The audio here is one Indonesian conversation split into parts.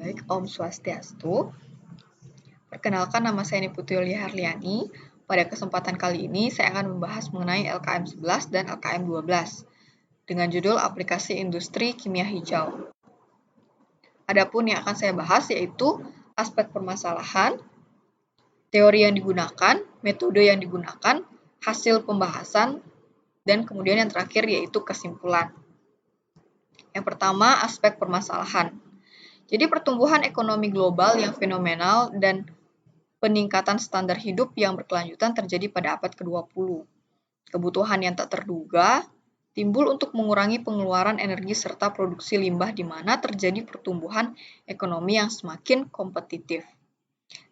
Baik, Om Swastiastu. Perkenalkan, nama saya Niputri Yulia Harliani. Pada kesempatan kali ini, saya akan membahas mengenai LKM 11 dan LKM 12 dengan judul Aplikasi Industri Kimia Hijau. Adapun yang akan saya bahas yaitu aspek permasalahan, teori yang digunakan, metode yang digunakan, hasil pembahasan, dan kemudian yang terakhir yaitu kesimpulan. Yang pertama, aspek permasalahan. Jadi pertumbuhan ekonomi global yang fenomenal dan peningkatan standar hidup yang berkelanjutan terjadi pada abad ke-20. Kebutuhan yang tak terduga timbul untuk mengurangi pengeluaran energi serta produksi limbah di mana terjadi pertumbuhan ekonomi yang semakin kompetitif.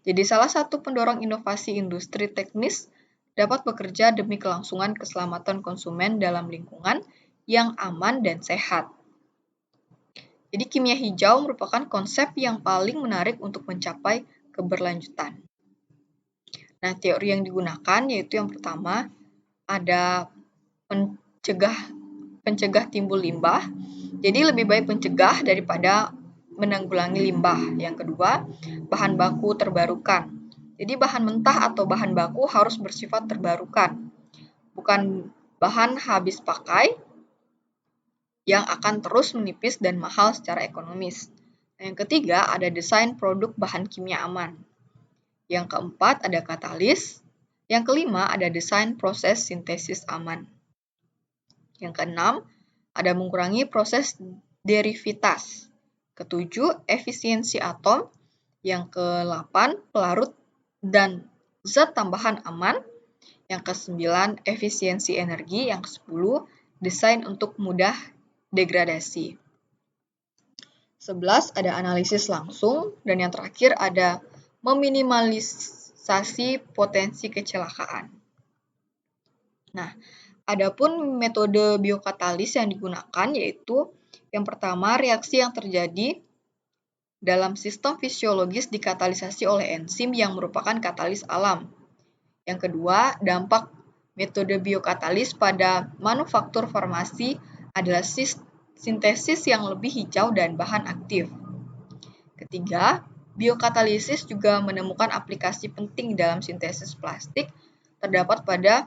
Jadi salah satu pendorong inovasi industri teknis dapat bekerja demi kelangsungan keselamatan konsumen dalam lingkungan yang aman dan sehat. Jadi kimia hijau merupakan konsep yang paling menarik untuk mencapai keberlanjutan. Nah, teori yang digunakan yaitu yang pertama ada pencegah timbul limbah. Jadi lebih baik mencegah daripada menanggulangi limbah. Yang kedua, bahan baku terbarukan. Jadi bahan mentah atau bahan baku harus bersifat terbarukan. Bukan bahan habis pakai yang akan terus menipis dan mahal secara ekonomis. Yang ketiga, ada desain produk bahan kimia aman. Yang keempat, ada katalis. Yang kelima, ada desain proses sintesis aman. Yang keenam, ada mengurangi proses derivitas. Ketujuh, efisiensi atom. Yang ke-8, pelarut dan zat tambahan aman. Yang ke-9, efisiensi energi. Yang ke-10, desain untuk mudah degradasi. 11 ada analisis langsung, dan yang terakhir ada meminimalisasi potensi kecelakaan. Nah, adapun metode biokatalis yang digunakan yaitu yang pertama reaksi yang terjadi dalam sistem fisiologis dikatalisasi oleh enzim yang merupakan katalis alam. Yang kedua, dampak metode biokatalis pada manufaktur farmasi adalah sintesis yang lebih hijau dan bahan aktif. Ketiga, biokatalisis juga menemukan aplikasi penting dalam sintesis plastik terdapat pada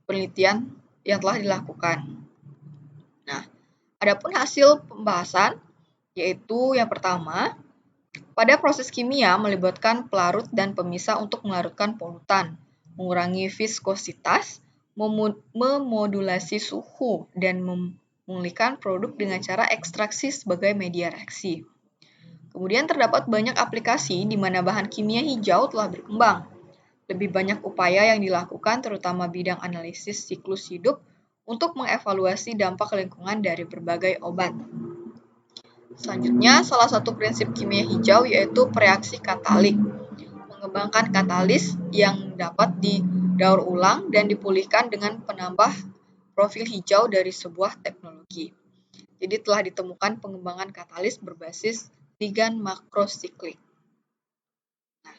penelitian yang telah dilakukan. Nah, adapun hasil pembahasan yaitu yang pertama, pada proses kimia melibatkan pelarut dan pemisah untuk melarutkan polutan, mengurangi viskositas, memodulasi suhu, dan memulihkan produk dengan cara ekstraksi sebagai media reaksi. Kemudian terdapat banyak aplikasi di mana bahan kimia hijau telah berkembang. Lebih banyak upaya yang dilakukan terutama bidang analisis siklus hidup untuk mengevaluasi dampak lingkungan dari berbagai obat. Selanjutnya, salah satu prinsip kimia hijau yaitu reaksi katalik. Mengembangkan katalis yang dapat didaur ulang dan dipulihkan dengan penambah profil hijau dari sebuah teknologi. Jadi telah ditemukan pengembangan katalis berbasis ligan makrosiklik. Nah,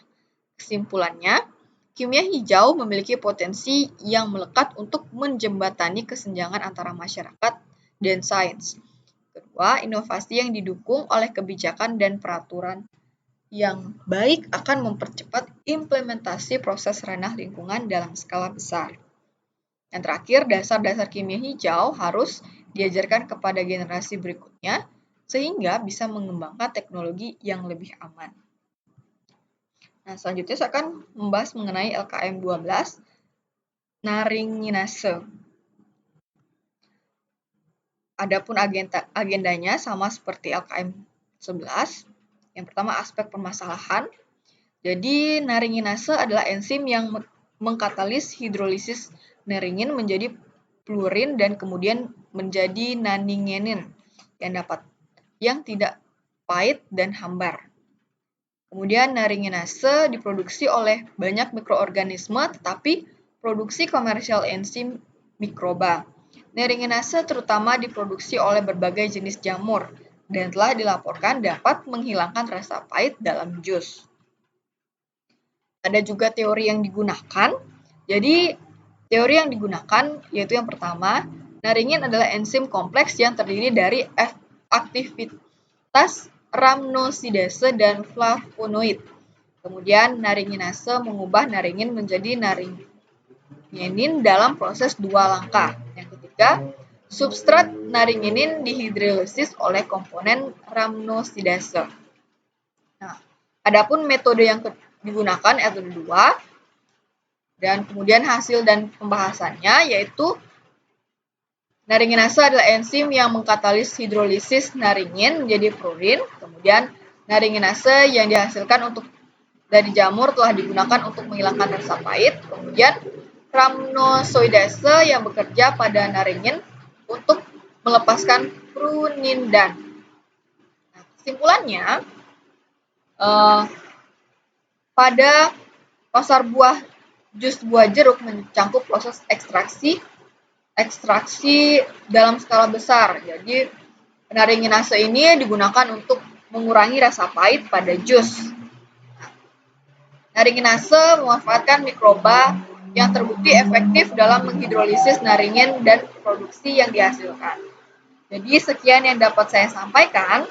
kesimpulannya, kimia hijau memiliki potensi yang melekat untuk menjembatani kesenjangan antara masyarakat dan sains. Kedua, inovasi yang didukung oleh kebijakan dan peraturan yang baik akan mempercepat implementasi proses ranah lingkungan dalam skala besar. Yang terakhir, dasar-dasar kimia hijau harus diajarkan kepada generasi berikutnya sehingga bisa mengembangkan teknologi yang lebih aman. Nah, selanjutnya saya akan membahas mengenai LKM 12, naringinase. Adapun agendanya sama seperti LKM 11. Yang pertama, aspek permasalahan. Jadi, naringinase adalah enzim yang mengkatalis hidrolisis naringin menjadi fluorin dan kemudian menjadi naningenin yang tidak pahit dan hambar. Kemudian naringinase diproduksi oleh banyak mikroorganisme tetapi produksi komersial enzim mikroba. Naringinase terutama diproduksi oleh berbagai jenis jamur dan telah dilaporkan dapat menghilangkan rasa pahit dalam jus. Ada juga teori yang digunakan. Jadi, teori yang digunakan yaitu yang pertama, naringin adalah enzim kompleks yang terdiri dari aktivitas rhamnosidase dan flavonoid. Kemudian naringinase mengubah naringin menjadi naringinin dalam proses 2 langkah. Yang ketiga, substrat naringinin dihidrolisis oleh komponen rhamnosidase. Nah, adapun metode yang digunakan metode 2 dan kemudian hasil dan pembahasannya yaitu naringinase adalah enzim yang mengkatalis hidrolisis naringin menjadi prurin. Kemudian naringinase yang dihasilkan dari jamur telah digunakan untuk menghilangkan rasa pahit. Kemudian rhamnosidase yang bekerja pada naringin untuk melepaskan prunindan. Nah, kesimpulannya, pada pasar jus buah jeruk mencakup proses ekstraksi dalam skala besar. Jadi naringinase ini digunakan untuk mengurangi rasa pahit pada jus. Naringinase memanfaatkan mikroba yang terbukti efektif dalam menghidrolisis naringin dan produksi yang dihasilkan. Jadi sekian yang dapat saya sampaikan.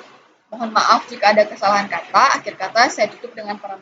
Mohon maaf jika ada kesalahan kata. Akhir kata saya tutup dengan para